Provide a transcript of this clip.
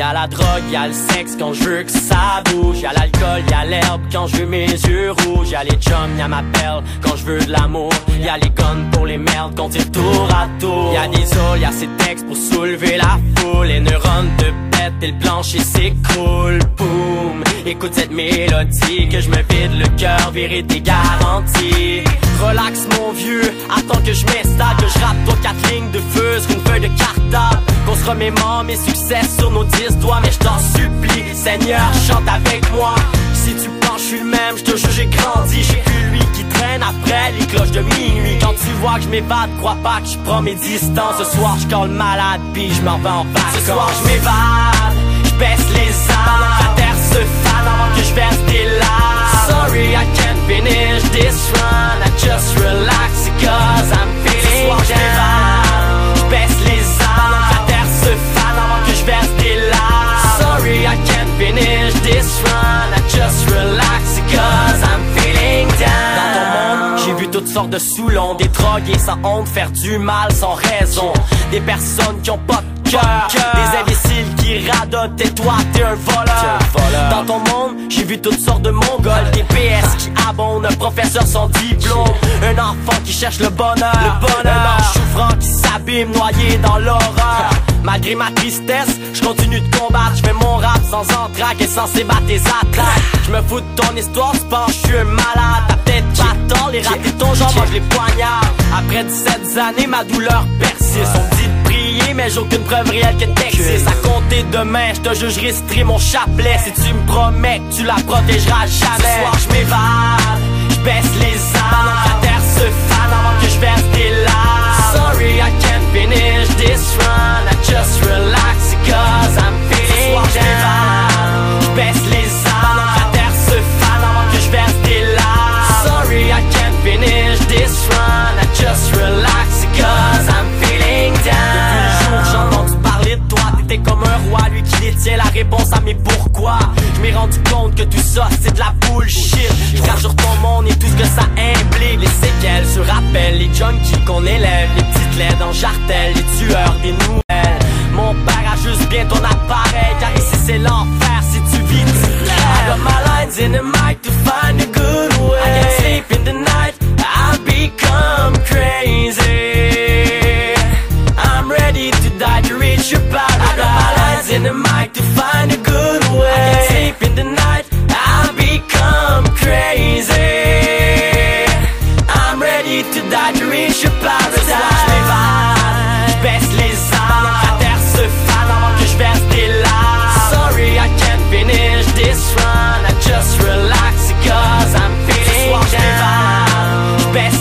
Y'a la drogue, y'a le sexe quand je veux que ça bouge. Y'a l'alcool, y'a l'herbe quand je veux mes yeux rouges. Y'a les chums, y'a ma pelle quand je veux de l'amour. Y'a les guns pour les merdes qu'on tire tour à tour. Y'a des sols, y'a ces textes pour soulever la foule. Les neurones de bête et le plancher s'écroule. Boum, écoute cette mélodie que je me vide le cœur, vérité garantie. Relax mon vieux, attends que je m'installe, que je rappe toi 4 lignes de feu sur une feuille de cartable. Qu'on se remémore mes succès sur nos 10 doigts. Mais je t'en supplie, Seigneur, chante avec moi. Si tu penses je suis le même, je te jure j'ai grandi. J'ai plus lui qui traîne après les cloches de minuit. Quand tu vois que je m'évade, crois pas que je prends mes distances. Ce soir je colle malade, puis je m'en vais en vacances. Ce soir je m'évade, je baisse les armes. La terre se fane avant que je verse des larmes. Sorry, I can't finish this run. I just relax cause I'm feeling down. Ce soir je m'évade, je baisse les armes. La terre se fane avant que je verse des larmes. Sorry, I can't finish this run. I just relax cause I'm feeling down. Dans ton monde, j'ai vu toutes sortes de saoulons. Des drogués sans honte faire du mal sans raison. Des personnes qui ont pas de cœur, des imbéciles qui radotent. Et toi t'es un voleur. Dans ton monde, j'ai vu toutes sortes de mongols. Des PS qui abondent, un professeur sans diplôme. Un enfant qui cherche le bonheur. Un ange souffrant qui s'abîme noyé dans l'horreur. Malgré ma tristesse, je continue de combattre. Je fais mon rap sans entraque et sans battre tes athlètes. Je me fous de ton histoire, tu penses je suis un malade. T'as peut-être pas tort, les ratés ton genre, moi je les poignarde. Après 17 années, ma douleur persiste. On me dit de prier, mais j'ai aucune preuve réelle que t'existes. À compter demain, je te jugerai strié mon chapelet. Si tu me promets que tu la protégeras jamais. Ce soir je m'évade, je baisse les armes. La terre se fane avant que je verse des larmes. Sorry, I can't finish this run. I just relax cause I'm feeling down. Ce soir je m'évade, je baisse les armes. La terre se fane avant que je verse des larmes. Sorry, I can't finish this run. I just relax cause I'm feeling down. Depuis le jour j'ai entendu parler de toi. T'étais comme un roi, lui qui détient la réponse à mes pourquoi. Je m'ai rendu compte que tout ça c'est de la bullshit. Je crache sur ton monde et tout ce que ça implique. Les séquelles se rappellent, les junkies qu'on élève, les petites laides en jartelle, les tueurs des nouvelles. Mon père a juste bien ton appareil, car ici c'est l'enfer si tu vis tu plais. I got my lines in the mic to find a good way. I can't sleep in the night, I've become crazy. I'm ready to die to reach your paradise. I got my lines in the mic to find a good way. I can't sleep in the night, I've become crazy. I'm ready to die to reach your paradise. Ce soir je m'évade, je baisse les armes. La terre se fane avant que je verse des larmes. Sorry, I can't finish this run. I just relax cause I'm feeling down. Ce soir je m'évade, je baisse